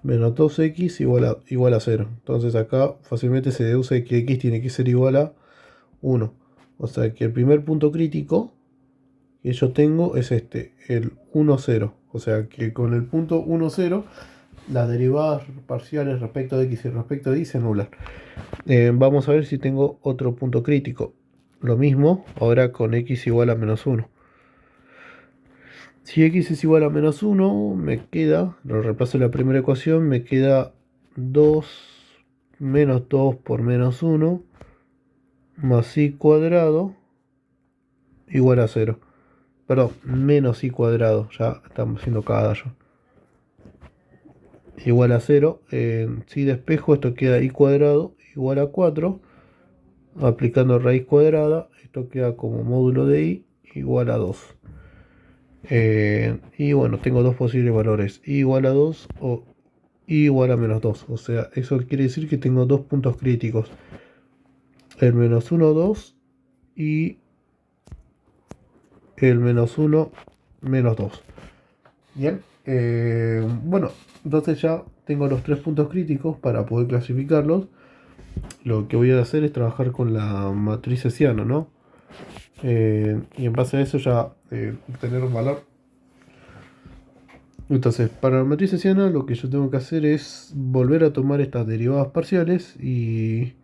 menos 2x igual a 0. Entonces acá fácilmente se deduce que x tiene que ser igual a 1. O sea que el primer punto crítico que yo tengo es el 1, 0. O sea que con el punto 1, 0, las derivadas parciales respecto de x y respecto de y se anulan. Vamos a ver si tengo otro punto crítico. Lo mismo ahora con x igual a menos 1. Si x es igual a menos 1, me queda, lo reemplazo en la primera ecuación, me queda 2 menos 2 por menos 1 más y cuadrado igual a 0. Perdón, menos y cuadrado, ya estamos haciendo cada yo. Igual a 0. Si despejo, esto queda y cuadrado igual a 4. Aplicando raíz cuadrada, esto queda como módulo de y igual a 2. Y bueno, tengo dos posibles valores, y igual a 2 o y igual a menos 2. O sea, eso quiere decir que tengo dos puntos críticos. El menos 1, 2 y el menos 1, menos 2. Bien, bueno, entonces ya tengo los tres puntos críticos para poder clasificarlos. Lo que voy a hacer es trabajar con la matriz hessiana, ¿no? Y en base a eso ya obtener un valor. Entonces, para la matriz hessiana lo que yo tengo que hacer es volver a tomar estas derivadas parciales y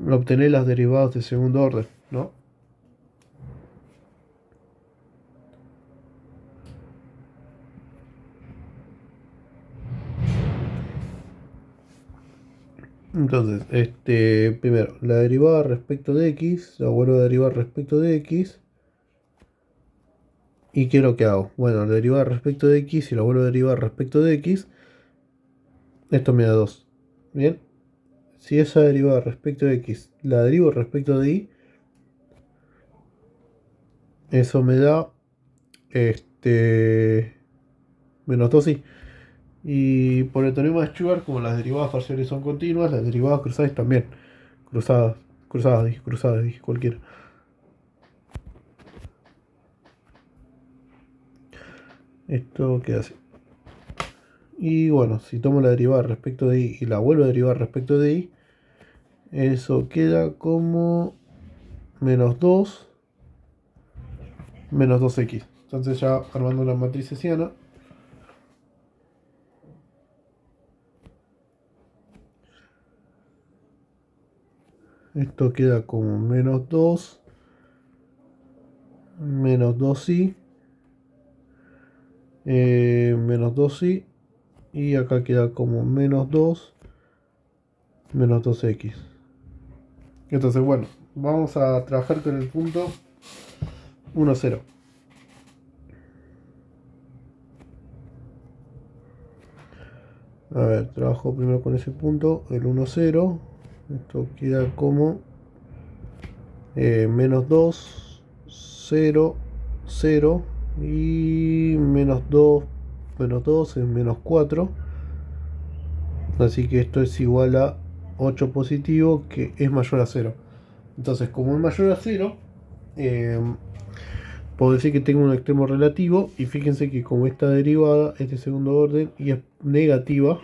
obtener las derivadas de segundo orden, ¿no? Entonces, primero, la derivada respecto de x, la vuelvo a derivar respecto de x. ¿Y qué es lo que hago? Bueno, la derivada respecto de x y la vuelvo a derivar respecto de x, esto me da 2. Bien, si esa derivada respecto de x la derivo respecto de y, eso me da menos 2y. Y por el teorema de Schubert, como las derivadas parciales son continuas, las derivadas cruzadas también. Cruzadas, dije, cualquiera. Esto queda así. Y bueno, si tomo la derivada respecto de y la vuelvo a derivar respecto de y, eso queda como menos 2 menos 2x. Entonces ya armando una matriz hessiana, esto queda como menos 2 menos 2y menos 2y, y acá queda como menos 2 menos 2x. Entonces, bueno, vamos a trabajar con el punto 1, 0. A ver, trabajo primero con ese punto, el 1, 0. Esto queda como menos 2, 0, 0 y menos 2, menos 2 es menos 4. Así que esto es igual a 8 positivo, que es mayor a 0. Entonces, como es mayor a 0, eh, puedo decir que tengo un extremo relativo. Y fíjense que como esta derivada es de segundo orden y es negativa,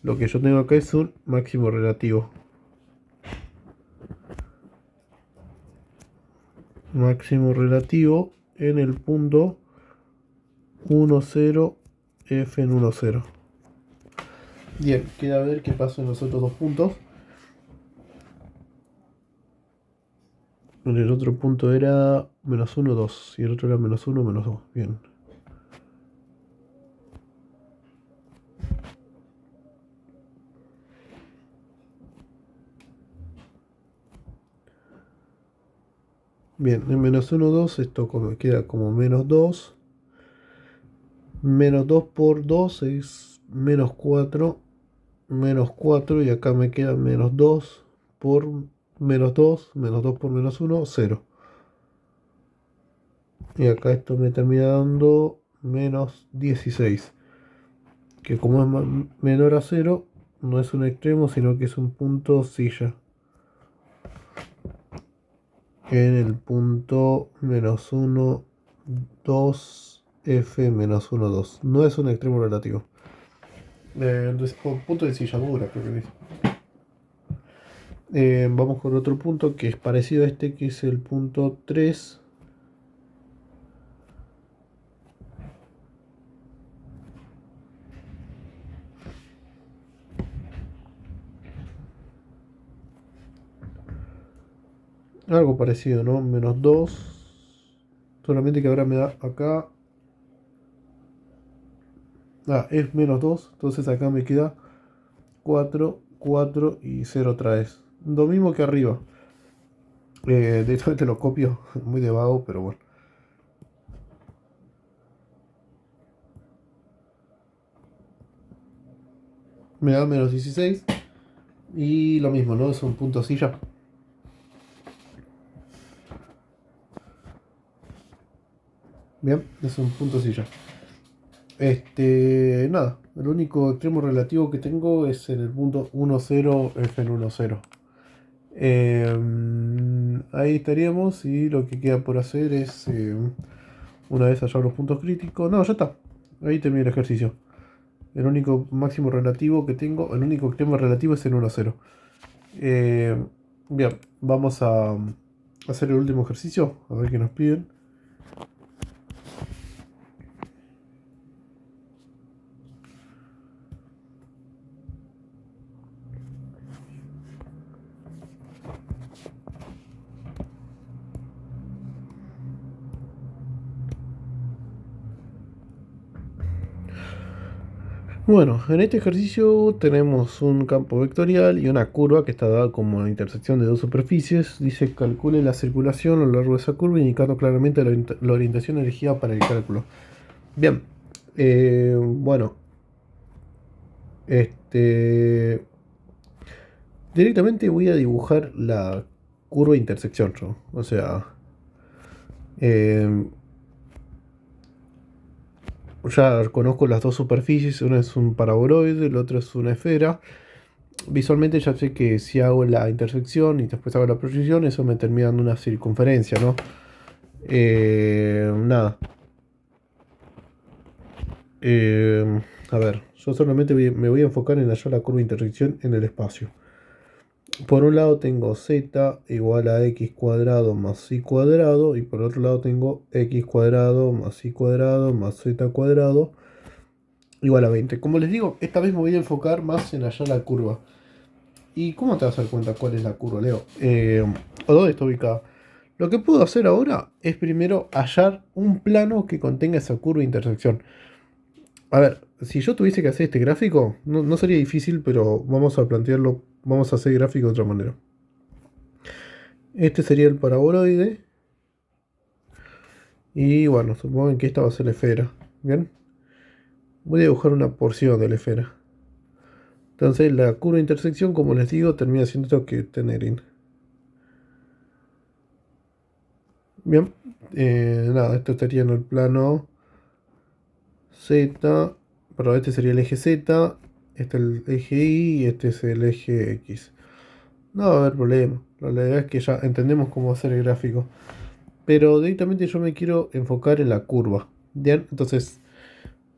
lo que yo tengo acá es un máximo relativo. Máximo relativo en el punto 1, 0, f en 1, 0. Bien, queda ver qué pasa en los otros dos puntos. En el otro punto era menos 1, 2. Y el otro era menos 1, menos 2. Bien. Bien, en menos 1, 2 esto queda como menos 2. Menos 2 por 2 es menos 4. Menos 4 y acá me queda menos 2 por menos 2. Menos 2 por menos 1, 0. Y acá esto me termina dando menos 16. Que como es menor a 0, no es un extremo, sino que es un punto silla. En el punto menos 1, 2, f menos 1, 2. No es un extremo relativo. Entonces, punto de silladura, creo que dice. Vamos con otro punto que es parecido a este, que es el punto 3. Algo parecido, ¿no? Menos 2. Solamente que ahora me da acá. Es menos 2. Entonces acá me queda 4, 4 y 0 otra vez. Lo mismo que arriba. Directamente lo copio. Muy de vago, pero bueno. Me da menos 16. Y lo mismo, ¿no? Es un punto silla. Bien, es un punto silla. Nada, el único extremo relativo que tengo es en el punto 1, 0, f en 1, 0. Ahí estaríamos y lo que queda por hacer es, una vez hallado los puntos críticos, no, ya está, ahí termina el ejercicio. El único máximo relativo que tengo, el único extremo relativo es en 1, 0. Eh, Bien, vamos a hacer el último ejercicio, a ver qué nos piden. Bueno, en este ejercicio tenemos un campo vectorial y una curva que está dada como la intersección de dos superficies. Dice: calcule la circulación a lo largo de esa curva, indicando claramente la orientación elegida para el cálculo. Bien, bueno, directamente voy a dibujar la curva de intersección yo. O sea, eh, ya conozco las dos superficies, una es un paraboloide, el otro es una esfera. Visualmente ya sé que si hago la intersección y después hago la proyección, eso me termina dando una circunferencia, ¿no? Nada. A ver, yo solamente me voy a enfocar en hallar la curva de intersección en el espacio. Por un lado tengo z igual a x cuadrado más y cuadrado, y por otro lado tengo x cuadrado más y cuadrado más z cuadrado igual a 20. Como les digo, esta vez me voy a enfocar más en hallar la curva. ¿Y cómo te vas a dar cuenta cuál es la curva, Leo? ¿O dónde está ubicada? Lo que puedo hacer ahora es primero hallar un plano que contenga esa curva de intersección. A ver, si yo tuviese que hacer este gráfico, no sería difícil, pero vamos a plantearlo, vamos a hacer el gráfico de otra manera. Este sería el paraboloide. Y bueno, supongo que esta va a ser la esfera. Bien. Voy a dibujar una porción de la esfera. Entonces la curva de intersección, como les digo, termina siendo esto que tener in. Bien. Nada, esto estaría en el plano Z, perdón, este sería el eje Z, este es el eje Y y este es el eje X. No va a haber problema. La realidad es que ya entendemos cómo hacer el gráfico. Pero directamente yo me quiero enfocar en la curva. Bien, entonces,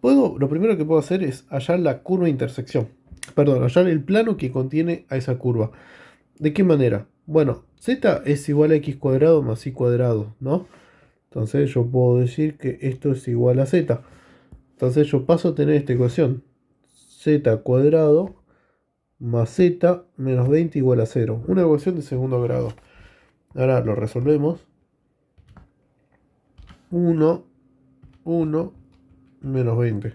lo primero que puedo hacer es hallar la curva de intersección. Perdón, hallar el plano que contiene a esa curva. ¿De qué manera? Bueno, z es igual a x cuadrado más y cuadrado, ¿no? Entonces yo puedo decir que esto es igual a z. Entonces yo paso a tener esta ecuación. Z cuadrado más z menos 20 igual a 0. Una ecuación de segundo grado. Ahora lo resolvemos. 1, 1, menos 20.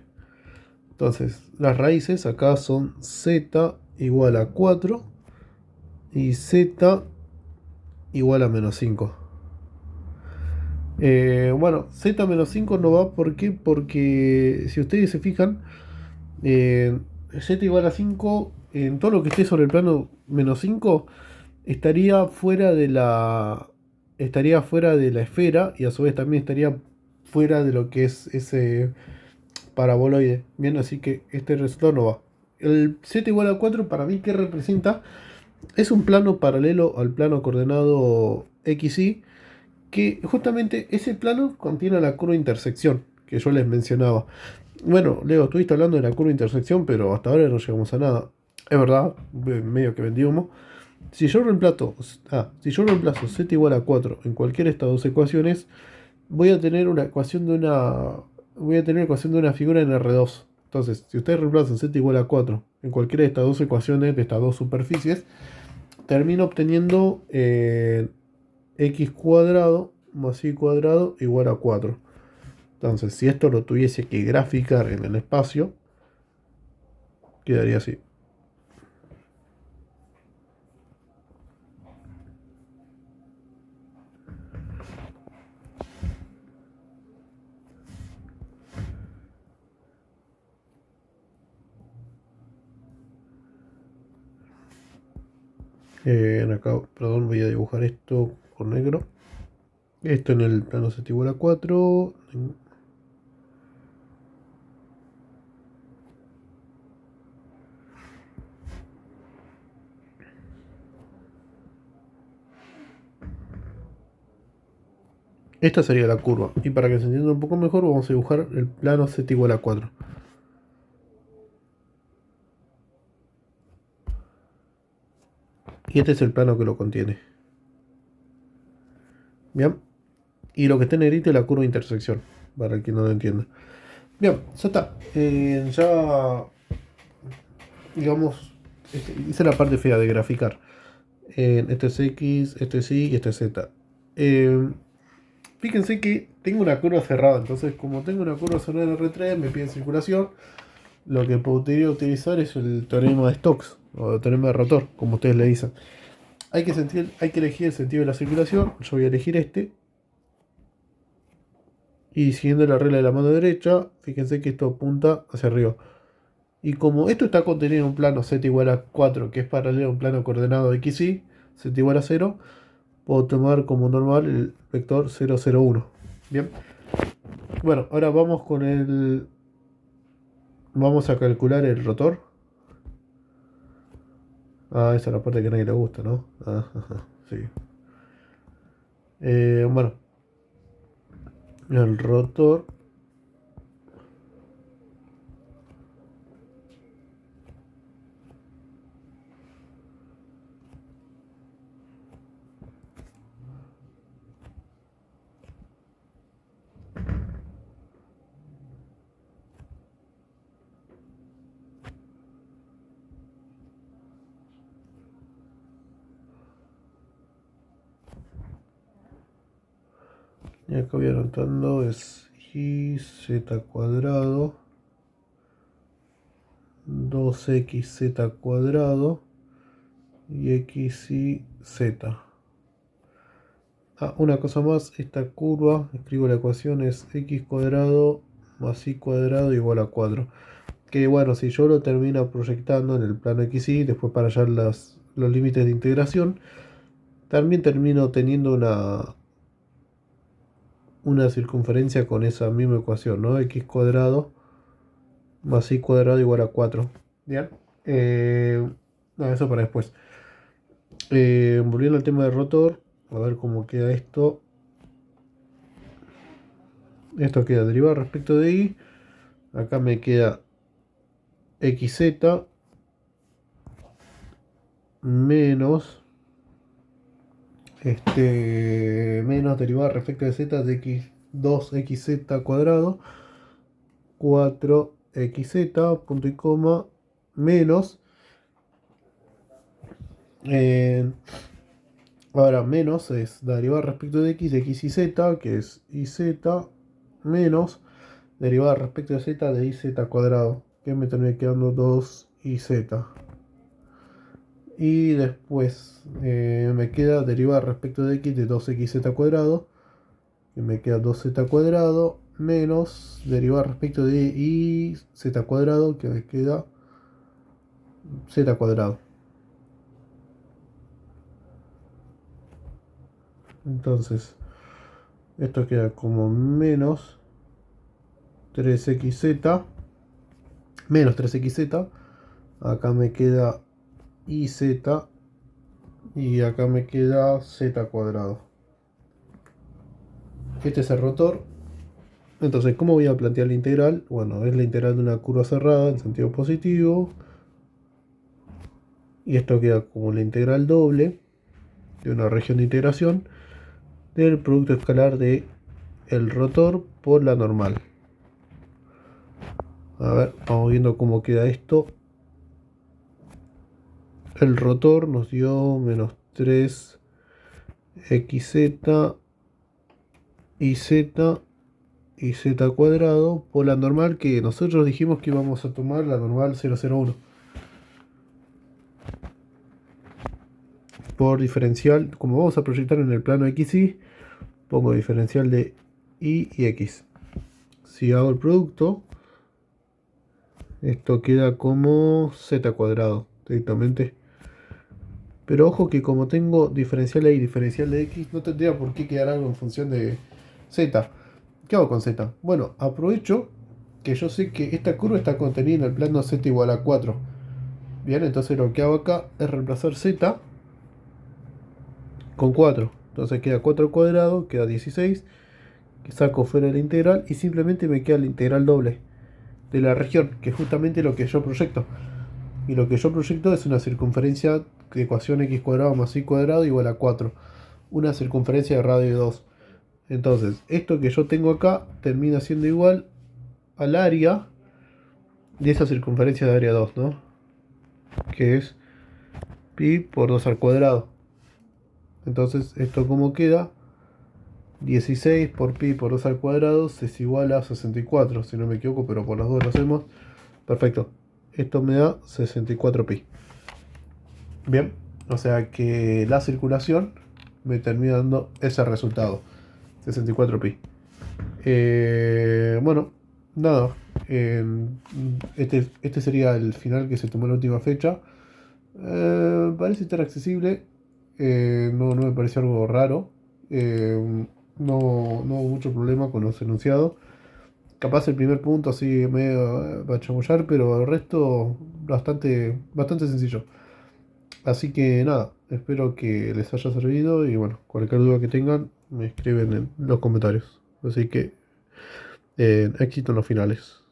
Entonces, las raíces acá son z igual a 4 y z igual a menos 5. Bueno, z menos 5 no va, ¿por qué? Porque si ustedes se fijan, z igual a 5, en todo lo que esté sobre el plano menos 5, estaría fuera de la esfera y a su vez también estaría fuera de lo que es ese paraboloide. Bien, así que este resultado no va. El z igual a 4 para mí, ¿qué representa? Es un plano paralelo al plano coordenado XY, que justamente ese plano contiene la curva de intersección que yo les mencionaba. Bueno, Leo, estuviste hablando de la curva de intersección, pero hasta ahora no llegamos a nada. Es verdad, medio que vendí humo. Si yo reemplazo z igual a 4 en cualquiera de estas dos ecuaciones, voy a tener una ecuación de una ecuación de una figura en R2. Entonces, si ustedes reemplazan z igual a 4 en cualquiera de estas dos ecuaciones, de estas dos superficies, termino obteniendo x cuadrado más y cuadrado igual a 4. Entonces, si esto lo tuviese que graficar en el espacio, quedaría así. Acá, perdón, voy a dibujar esto con negro. Esto en el plano z igual a 4. Esta sería la curva. Y para que se entienda un poco mejor, vamos a dibujar el plano z igual a 4. Y este es el plano que lo contiene. Bien. Y lo que está en negrito es la curva de intersección. Para quien no lo entienda. Bien, ya está. Ya, digamos, hice la parte fea de graficar. Este es X, este es Y y este es Z. Fíjense que tengo una curva cerrada. Entonces, como tengo una curva cerrada en R3, me pide circulación. Lo que podría utilizar es el teorema de Stokes o el teorema de rotor, como ustedes le dicen. Hay que elegir el sentido de la circulación. Yo voy a elegir este. Y siguiendo la regla de la mano derecha, fíjense que esto apunta hacia arriba. Y como esto está contenido en un plano z igual a 4, que es paralelo a un plano coordenado xy, z igual a 0, puedo tomar como normal el vector 0, 0, 1. Bien. Bueno, ahora vamos a calcular el rotor. Esa es la parte que a nadie le gusta, ¿no? Sí. Bueno, el rotor. Y acá voy anotando es y z cuadrado 2xz cuadrado y x y z. Una cosa más, esta curva, escribo la ecuación, es x cuadrado más y cuadrado igual a 4. Que bueno, si yo lo termino proyectando en el plano xy, después para hallar los límites de integración, también termino teniendo una circunferencia con esa misma ecuación, ¿no? X cuadrado más i cuadrado igual a 4. Bien. No, eso para después. Volviendo al tema del rotor, a ver cómo queda esto. Esto queda derivado respecto de i. Acá me queda xz menos menos derivada respecto de z de x2xz cuadrado 4xz punto y coma menos ahora menos es derivada respecto de x y z, que es iz menos derivada respecto de z de iz cuadrado, que me termina quedando 2iz. Y después me queda derivada respecto de x de 2xz cuadrado, que me queda 2z cuadrado, menos derivada respecto de iz cuadrado, que me queda z cuadrado. Entonces, esto queda como menos 3xz, menos 3xz. Acá me queda iz y acá me queda z cuadrado. Este es el rotor. Entonces, ¿cómo voy a plantear la integral? Bueno, es la integral de una curva cerrada en sentido positivo. Y esto queda como la integral doble de una región de integración del producto escalar de el rotor por la normal. A ver, vamos viendo cómo queda esto. El rotor nos dio menos 3xz y z y z cuadrado por la normal que nosotros dijimos que íbamos a tomar, la normal 001. Por diferencial, como vamos a proyectar en el plano XY, pongo diferencial de y x. Si hago el producto, esto queda como z cuadrado directamente. Pero ojo que como tengo diferencial de y diferencial de x, no tendría por qué quedar algo en función de z. ¿Qué hago con z? Bueno, aprovecho que yo sé que esta curva está contenida en el plano z igual a 4. Bien, entonces lo que hago acá es reemplazar z con 4. Entonces queda 4 cuadrado, queda 16. Que saco fuera la integral y simplemente me queda la integral doble de la región, que es justamente lo que yo proyecto. Y lo que yo proyecto es una circunferencia de ecuación x cuadrado más y cuadrado igual a 4. Una circunferencia de radio de 2. Entonces, esto que yo tengo acá termina siendo igual al área de esa circunferencia de área 2, ¿no? Que es pi por 2 al cuadrado. Entonces, esto como queda, 16 por pi por 2 al cuadrado es igual a 64, si no me equivoco, pero por las dos lo hacemos. Perfecto. Esto me da 64 pi. Bien, o sea que la circulación me termina dando ese resultado, 64 pi. Bueno, nada. Este sería el final que se tomó en la última fecha. Parece estar accesible. No me pareció algo raro. No hubo mucho problema con los enunciados. Capaz el primer punto así medio va a chamullar, pero el resto bastante sencillo. Así que nada, espero que les haya servido y bueno, cualquier duda que tengan me escriben en los comentarios. Así que éxito en los finales.